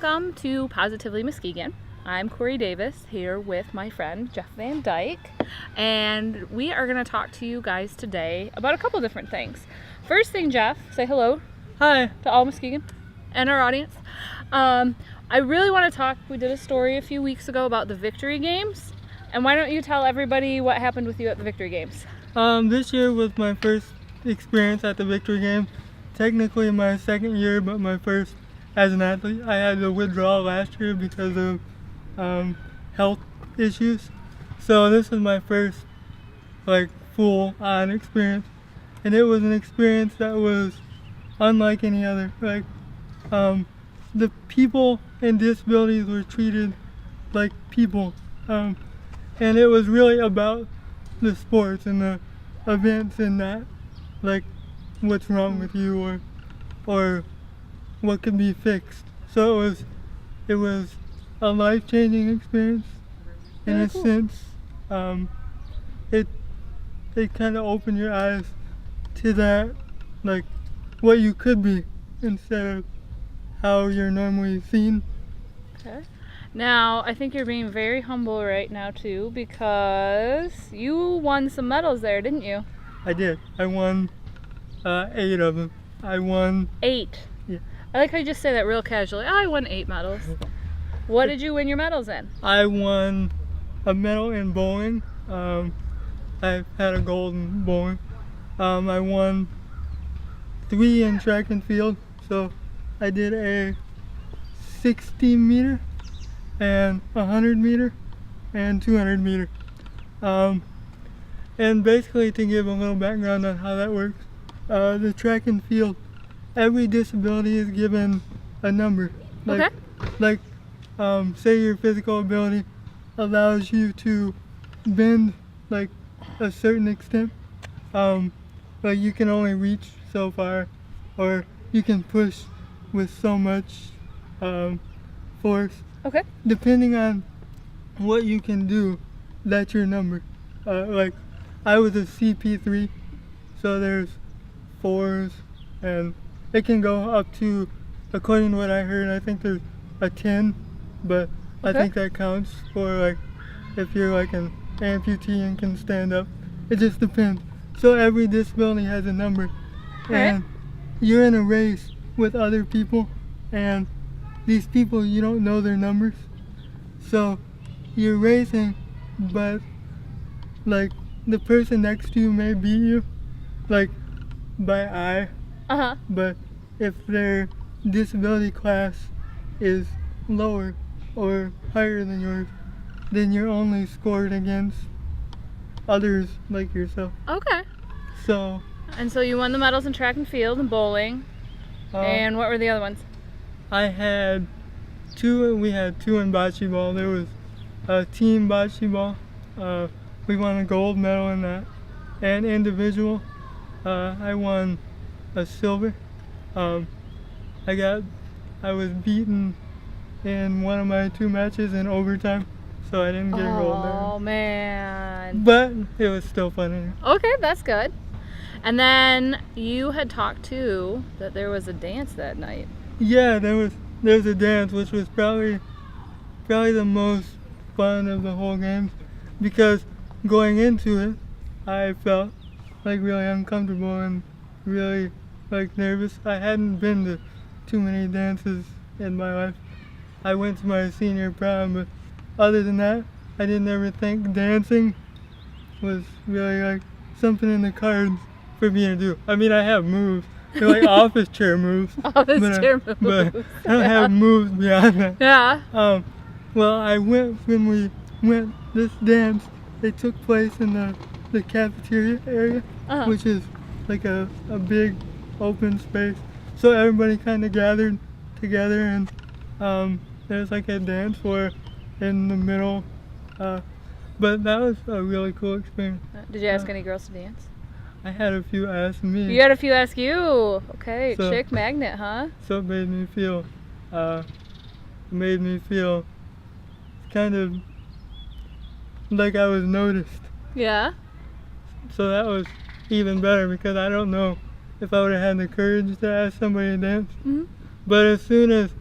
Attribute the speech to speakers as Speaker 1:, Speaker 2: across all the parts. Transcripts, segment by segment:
Speaker 1: Welcome to Positively Muskegon. I'm Corey Davis here with my friend Jeff VanDyke, and we are going to talk to you guys today about a couple different things. First thing, Jeff, say hello.
Speaker 2: Hi
Speaker 1: to all Muskegon and our audience. I really want to talk. We did a story a few weeks ago about the victory games, and why don't you tell everybody what happened with you at the victory games?
Speaker 2: This year was my first experience at the victory game. Technically my second year, but my first as an athlete. I had to withdraw last year because of health issues. So this is my first full-on experience, and it was an experience that was unlike any other. The people in disabilities were treated like people, and it was really about the sports and the events and not what's wrong with you or what can be fixed. So it was a life-changing experience in a sense. It kind of opened your eyes to that, what you could be instead of how you're normally seen.
Speaker 1: Okay. Now, I think you're being very humble right now too, because you won some medals there, didn't you?
Speaker 2: I did. I won 8 of them. I won
Speaker 1: 8.
Speaker 2: Yeah.
Speaker 1: I like how you just say that real casually. I won 8 medals. What did you win your medals in?
Speaker 2: I won a medal in bowling. I had a gold in bowling. I won 3 in track and field. So I did a 60 meter and 100 meter and 200 meter. And basically, to give a little background on how that works, the track and field, every disability is given a number.
Speaker 1: Okay.
Speaker 2: Say your physical ability allows you to bend a certain extent, but you can only reach so far, or you can push with so much force.
Speaker 1: Okay.
Speaker 2: Depending on what you can do, that's your number. I was a CP3, so there's 4s, and it can go up to, according to what I heard, I think there's a 10, but I think that counts for if you're an amputee and can stand up. It just depends. So every disability has a number, and you're in a race with other people, and these people, you don't know their numbers, so you're racing, but the person next to you may beat you by eye, but if their disability class is lower or higher than yours, then you're only scored against others like yourself.
Speaker 1: Okay.
Speaker 2: So
Speaker 1: you won the medals in track and field and bowling. And what were the other ones?
Speaker 2: I had 2. We had 2 in bocce ball. There was a team bocce ball. We won a gold medal in that. And individual, I won a silver. I was beaten in one of my 2 matches in overtime, so I didn't get a gold there.
Speaker 1: Oh man.
Speaker 2: But it was still fun anyway.
Speaker 1: Okay, that's good. And then you had talked too that there was a dance that night.
Speaker 2: Yeah, there was a dance, which was probably the most fun of the whole game, because going into it, I felt really uncomfortable and really nervous. I hadn't been to too many dances in my life. I went to my senior prom, but other than that, I didn't ever think dancing was really something in the cards for me to do. I mean, I have moves. They're office chair moves.
Speaker 1: Office chair moves.
Speaker 2: But I don't have moves beyond that.
Speaker 1: Yeah.
Speaker 2: When we went, this dance, it took place in the cafeteria area, which is a big open space. So everybody kind of gathered together, and there's a dance floor in the middle. But that was a really cool experience.
Speaker 1: Did you ask any girls to dance?
Speaker 2: I had a few ask me.
Speaker 1: You had a few ask you. Okay,
Speaker 2: So-
Speaker 1: chick magnet, huh?
Speaker 2: So it made me feel kind of like I was noticed.
Speaker 1: Yeah.
Speaker 2: So that was even better, because I don't know if I would have had the courage to ask somebody to dance.
Speaker 1: Mhm.
Speaker 2: But as soon as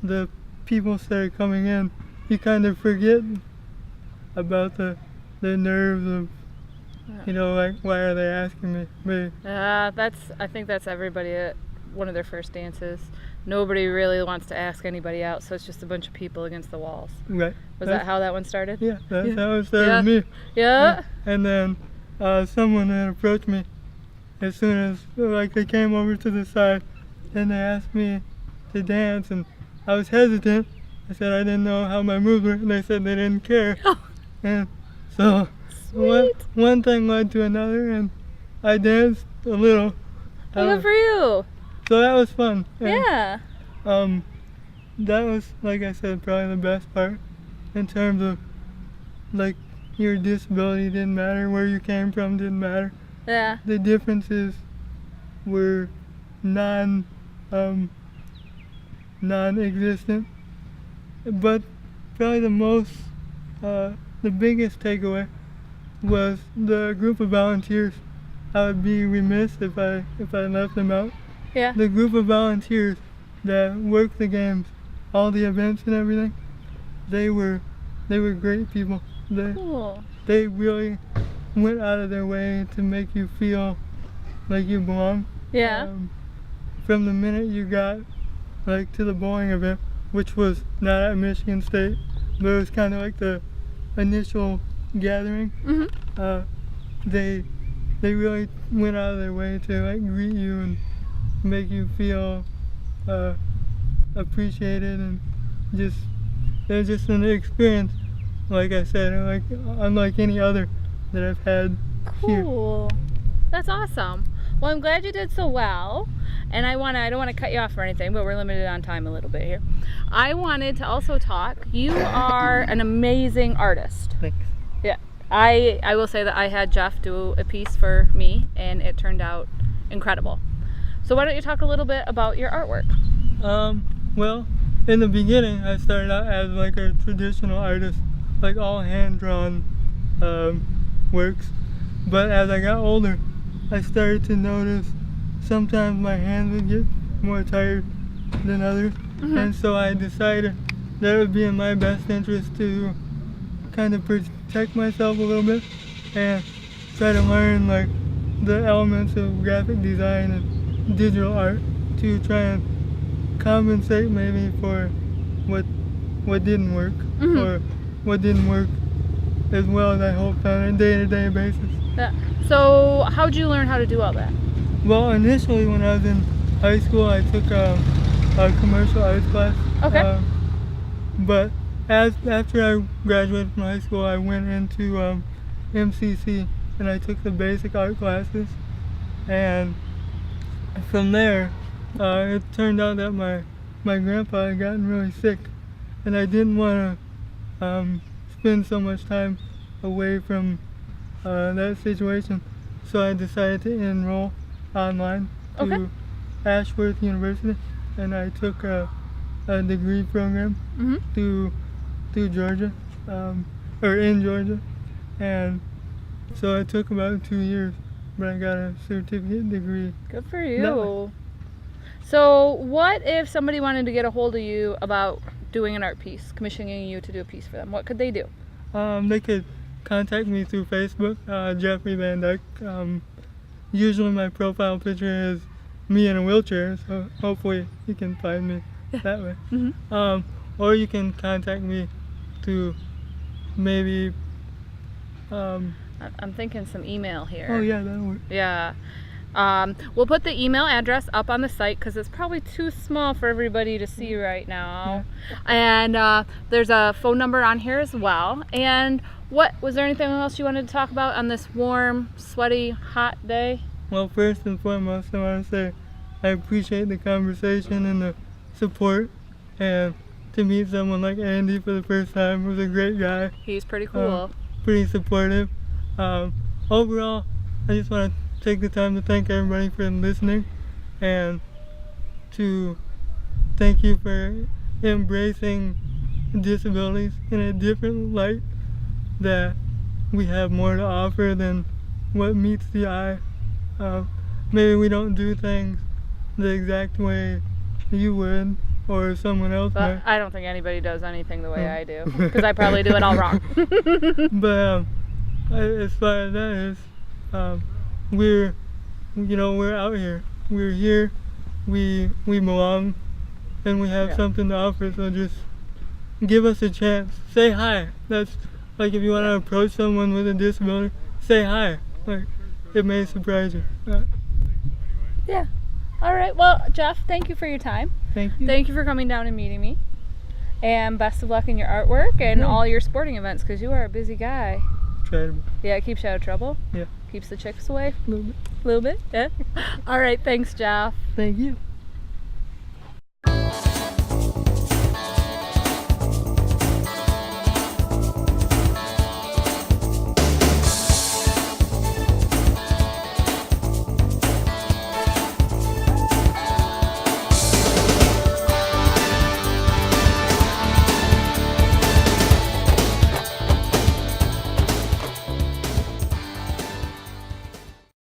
Speaker 2: the people started coming in, you kind of forget about the nerves of, like, why are they asking me?
Speaker 1: I think that's everybody at one of their first dances. Nobody really wants to ask anybody out, so it's just a bunch of people against the walls.
Speaker 2: Right.
Speaker 1: Was that how that one started?
Speaker 2: Yeah, that's how it started with me.
Speaker 1: Yeah.
Speaker 2: And then someone had approached me as soon as, like, they came over to the side and they asked me to dance, and I was hesitant. I said I didn't know how my moves were, and they said they didn't care. And so one thing led to another, and I danced a little.
Speaker 1: Good for you.
Speaker 2: So that was fun. And,
Speaker 1: Yeah.
Speaker 2: that was, like I said, probably the best part in terms of, like, your disability didn't matter, where you came from didn't matter.
Speaker 1: Yeah.
Speaker 2: The differences were non-existent. But probably the biggest takeaway was the group of volunteers. I would be remiss if I left them out.
Speaker 1: Yeah.
Speaker 2: The group of volunteers that worked the games, all the events and everything, they were great people.
Speaker 1: Cool.
Speaker 2: They really went out of their way to make you feel like you belong.
Speaker 1: Yeah.
Speaker 2: From the minute you got, like, to the bowling event, which was not at Michigan State, but it was kind of like the initial gathering. They really went out of their way to, like, greet you and make you feel appreciated, and it was just an experience, like I said, like unlike any other that I've had here.
Speaker 1: Cool. That's awesome. Well, I'm glad you did so well, and I don't want to cut you off or anything, but we're limited on time a little bit here. I wanted to also talk. You are an amazing artist.
Speaker 2: Thanks.
Speaker 1: Yeah. I will say that I had Jeff do a piece for me, and it turned out incredible. So why don't you talk a little bit about your artwork?
Speaker 2: Well, in the beginning, I started out as, like, a traditional artist, like all hand-drawn works. But as I got older, I started to notice sometimes my hands would get more tired than others. And so I decided that it would be in my best interest to kind of protect myself a little bit and try to learn, like, the elements of graphic design and digital art to try and compensate maybe for what didn't work, or what didn't work as well as I hoped on a day-to-day basis.
Speaker 1: Yeah. So how'd you learn how to do all that?
Speaker 2: Well, initially when I was in high school, I took a commercial arts class.
Speaker 1: Okay.
Speaker 2: But after I graduated from high school, I went into MCC and I took the basic art classes. And from there, it turned out that my grandpa had gotten really sick, and I didn't want to spend so much time away from that situation. So I decided to enroll online to Ashworth University, and I took a degree program through Georgia, or in Georgia, and so it took about 2 years, but I got a certificate degree.
Speaker 1: Good for you. So what if somebody wanted to get a hold of you about doing an art piece, commissioning you to do a piece for them? What could they do?
Speaker 2: They could contact me through Facebook, Jeffery VanDyke. Usually my profile picture is me in a wheelchair, so hopefully you can find me that way. Or you can contact me through maybe...
Speaker 1: I'm thinking some email here.
Speaker 2: Oh yeah, that'll work.
Speaker 1: Yeah. We'll put the email address up on the site because it's probably too small for everybody to see right now. And there's a phone number on here as well. And was there anything else you wanted to talk about on this warm, sweaty, hot day?
Speaker 2: Well, first and foremost, I want to say I appreciate the conversation and the support, and to meet someone like Andy for the first time, who's a great guy.
Speaker 1: He's pretty cool.
Speaker 2: Pretty supportive. Overall, I just want to take the time to thank everybody for listening, and to thank you for embracing disabilities in a different light, that we have more to offer than what meets the eye. Maybe we don't do things the exact way you would, or someone else
Speaker 1: But
Speaker 2: might.
Speaker 1: I don't think anybody does anything the way I do, because I probably do it all wrong.
Speaker 2: But as far as that is, we're out here. We're here. We belong, and we have something to offer. So just give us a chance. Say hi. That's like if you want to approach someone with a disability, say hi. Like it may surprise you.
Speaker 1: Yeah. All right. Well, Jeff, thank you for your time.
Speaker 2: Thank you.
Speaker 1: Thank you for coming down and meeting me. And best of luck in your artwork and all your sporting events, because you are a busy guy.
Speaker 2: Try to.
Speaker 1: Yeah, it keeps you out of trouble.
Speaker 2: Yeah.
Speaker 1: Keeps the chicks away.
Speaker 2: A little bit.
Speaker 1: A little bit. Yeah. All right. Thanks, Jeff.
Speaker 2: Thank you.